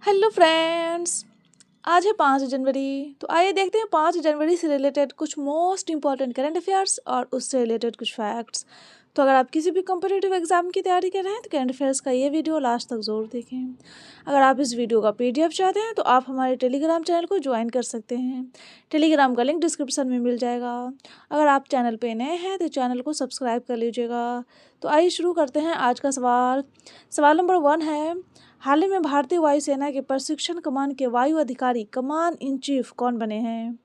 Hello friends. आज है 5 जनवरी। तो आइए देखते हैं 5 जनवरी से रिलेटेड कुछ मोस्ट इंपॉर्टेंट करंट अफेयर्स और उससे रिलेटेड कुछ फैक्ट्स। तो अगर आप किसी भी कॉम्पिटिटिव एग्जाम की तैयारी कर रहे हैं तो करंट अफेयर्स का ये वीडियो लास्ट तक ज़रूर देखें। अगर आप इस वीडियो का PDF चाहते हैं तो आप हमारे टेलीग्राम चैनल को ज्वाइन कर सकते हैं। टेलीग्राम का लिंक डिस्क्रिप्शन में मिल जाएगा। अगर आप चैनल पे नए हैं तो चैनल को सब्सक्राइब कर लीजिएगा। तो आइए शुरू करते हैं आज का सवाल। सवाल नंबर 1 है, हाल ही में भारतीय वायुसेना के प्रशिक्षण कमान के वायु अधिकारी कमान इन चीफ कौन बने हैं?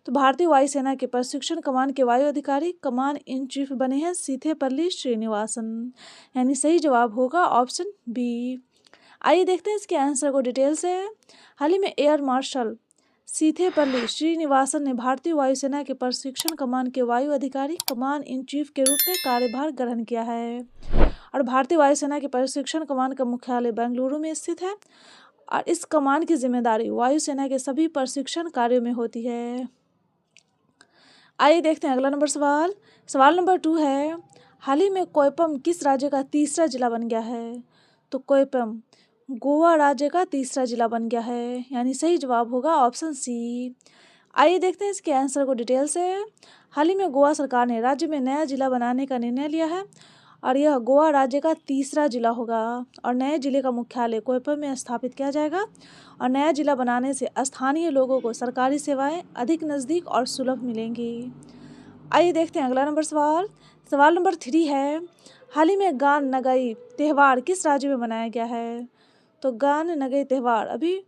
तो भारतीय वायुसेना के प्रशिक्षण कमान के वायु अधिकारी कमान इन चीफ बने हैं सीथेपल्ली श्रीनिवासन। यानी सही जवाब होगा ऑप्शन बी। आइए देखते हैं इसके आंसर को डिटेल से। हाल ही में एयर मार्शल सीथेपल्ली श्रीनिवासन ने भारतीय वायुसेना के प्रशिक्षण कमान के वायु अधिकारी कमान इन चीफ के रूप में कार्यभार ग्रहण किया है। और भारतीय वायुसेना के प्रशिक्षण कमान का मुख्यालय बेंगलुरु में स्थित है और इस कमान की जिम्मेदारी वायुसेना के सभी प्रशिक्षण कार्यों में होती है। आइए देखते हैं अगला नंबर सवाल। सवाल नंबर 2 है, हाल ही में कोयपम किस राज्य का तीसरा जिला बन गया है? तो कोयपम गोवा राज्य का तीसरा जिला बन गया है। यानी सही जवाब होगा ऑप्शन सी। आइए देखते हैं इसके आंसर को डिटेल से। हाल ही में गोवा सरकार ने राज्य में नया जिला बनाने का निर्णय लिया है और यह गोवा राज्य का तीसरा जिला होगा और नए जिले का मुख्यालय कोयपम में स्थापित किया जाएगा। और नया जिला बनाने से स्थानीय लोगों को सरकारी सेवाएं अधिक नज़दीक और सुलभ मिलेंगी। आइए देखते हैं अगला नंबर सवाल। सवाल नंबर 3 है, हाल ही में गान नगई त्यौहार किस राज्य में मनाया गया है? तो गान नगई त्यौहार अभी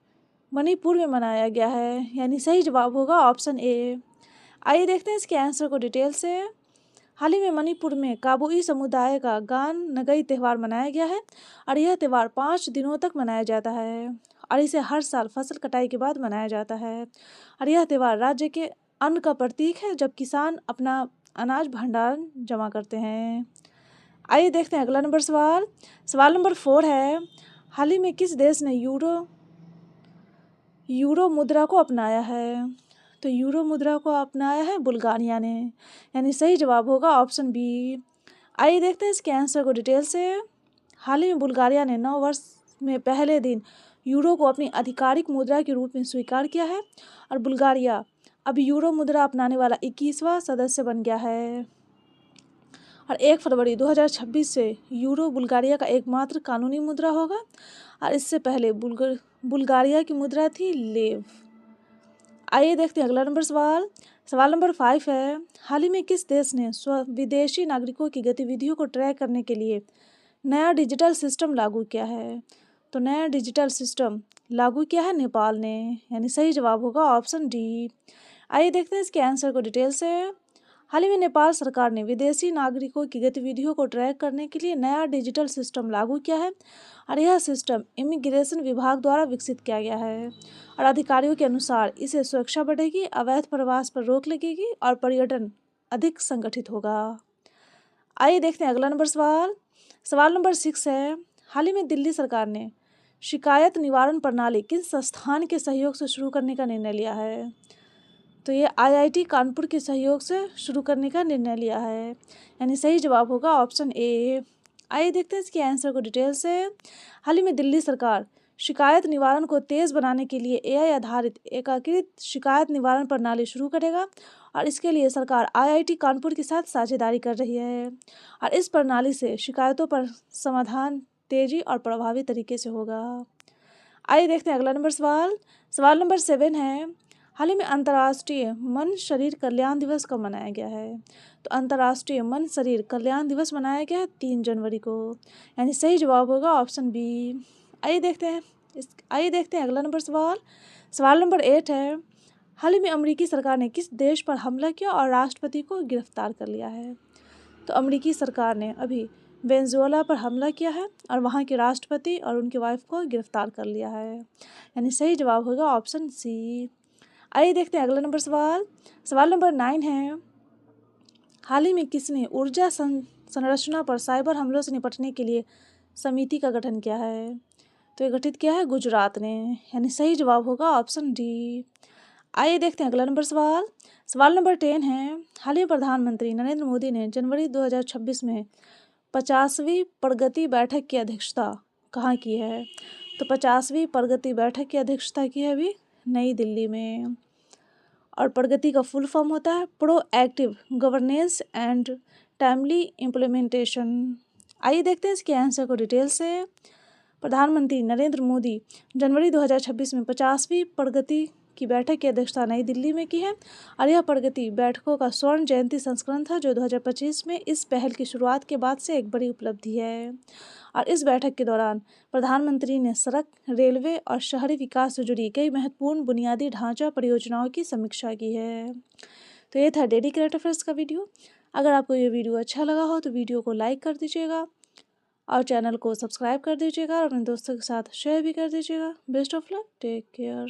मणिपुर में मनाया गया है। यानी सही जवाब होगा ऑप्शन ए। आइए देखते हैं इसके आंसर को डिटेल से। हाल ही में मणिपुर में काबुई समुदाय का गान नगई त्यौहार मनाया गया है और यह त्यौहार 5 दिनों तक मनाया जाता है और इसे हर साल फसल कटाई के बाद मनाया जाता है। और यह त्यौहार राज्य के अन्न का प्रतीक है जब किसान अपना अनाज भंडारण जमा करते हैं। आइए देखते हैं अगला नंबर सवाल। सवाल नंबर 4 है, हाल ही में किस देश ने यूरो मुद्रा को अपनाया है? तो यूरो मुद्रा को अपनाया है बुल्गारिया ने। यानी सही जवाब होगा ऑप्शन बी। आइए देखते हैं इसके आंसर को डिटेल से। हाल ही में बुल्गारिया ने 9 वर्ष में पहले दिन यूरो को अपनी आधिकारिक मुद्रा के रूप में स्वीकार किया है और बुल्गारिया अब यूरो मुद्रा अपनाने वाला 21वां सदस्य बन गया है। और 1 फरवरी 2026 से यूरो बुल्गारिया का एकमात्र कानूनी मुद्रा होगा और इससे पहले बुल्गारिया की मुद्रा थी लेव। आइए देखते हैं अगला नंबर सवाल। सवाल नंबर 5 है, हाल ही में किस देश ने विदेशी नागरिकों की गतिविधियों को ट्रैक करने के लिए नया डिजिटल सिस्टम लागू किया है? तो नया डिजिटल सिस्टम लागू किया है नेपाल ने। यानी सही जवाब होगा ऑप्शन डी। आइए देखते हैं इसके आंसर को डिटेल से। हाल ही में नेपाल सरकार ने विदेशी नागरिकों की गतिविधियों को ट्रैक करने के लिए नया डिजिटल सिस्टम लागू किया है और यह सिस्टम इमिग्रेशन विभाग द्वारा विकसित किया गया है और अधिकारियों के अनुसार इससे सुरक्षा बढ़ेगी, अवैध प्रवास पर रोक लगेगी और पर्यटन अधिक संगठित होगा। आइए देखते हैं अगला नंबर सवाल। सवाल नंबर 6 है, हाल ही में दिल्ली सरकार ने शिकायत निवारण प्रणाली किस संस्थान के सहयोग से शुरू करने का निर्णय लिया है? तो ये IIT कानपुर के सहयोग से शुरू करने का निर्णय लिया है। यानी सही जवाब होगा ऑप्शन ए। आइए देखते हैं इसके आंसर को डिटेल से। हाल ही में दिल्ली सरकार शिकायत निवारण को तेज़ बनाने के लिए AI आधारित एकीकृत शिकायत निवारण प्रणाली शुरू करेगा और इसके लिए सरकार IIT कानपुर के साथ साझेदारी कर रही है और इस प्रणाली से शिकायतों पर समाधान तेजी और प्रभावी तरीके से होगा। आइए देखते हैं अगला नंबर सवाल। सवाल नंबर 7 है, हाल ही में अंतर्राष्ट्रीय मन शरीर कल्याण दिवस कब मनाया गया है? तो अंतर्राष्ट्रीय मन शरीर कल्याण दिवस मनाया गया है 3 जनवरी को। यानी सही जवाब होगा ऑप्शन बी। आइए देखते हैं अगला नंबर सवाल। सवाल नंबर 8 है, हाल ही में अमेरिकी सरकार ने किस देश पर हमला किया और राष्ट्रपति को गिरफ्तार कर लिया है? तो अमेरिकी सरकार ने अभी वेनेजुएला पर हमला किया है और वहाँ के राष्ट्रपति और उनकी वाइफ को गिरफ्तार कर लिया है। यानी सही जवाब होगा ऑप्शन सी। आइए देखते हैं अगला नंबर सवाल। सवाल नंबर 9 है, हाल ही में किसने ऊर्जा संरचना पर साइबर हमलों से निपटने के लिए समिति का गठन किया है? तो ये गठित किया है गुजरात ने। यानी सही जवाब होगा ऑप्शन डी। आइए देखते हैं अगला नंबर सवाल। सवाल नंबर 10 है, हाल ही में प्रधानमंत्री नरेंद्र मोदी ने जनवरी 2026 में 50वीं प्रगति बैठक की अध्यक्षता कहाँ की है? तो 50वीं प्रगति बैठक की अध्यक्षता की है अभी नई दिल्ली में। और प्रगति का फुल फॉर्म होता है proactive governance and timely implementation. आइए देखते हैं इसके आंसर को डिटेल से। प्रधानमंत्री नरेंद्र मोदी जनवरी 2026 में 50वीं प्रगति की बैठक की अध्यक्षता नई दिल्ली में की है और यह प्रगति बैठकों का स्वर्ण जयंती संस्करण था जो 2025 में इस पहल की शुरुआत के बाद से एक बड़ी उपलब्धि है। और इस बैठक के दौरान प्रधानमंत्री ने सड़क, रेलवे और शहरी विकास से जुड़ी कई महत्वपूर्ण बुनियादी ढांचा परियोजनाओं की समीक्षा की है। तो ये था डेली करंट अफेयर्स का वीडियो। अगर आपको ये वीडियो अच्छा लगा हो तो वीडियो को लाइक कर दीजिएगा और चैनल को सब्सक्राइब कर दीजिएगा और अपने दोस्तों के साथ शेयर भी कर दीजिएगा। Best of luck, take care.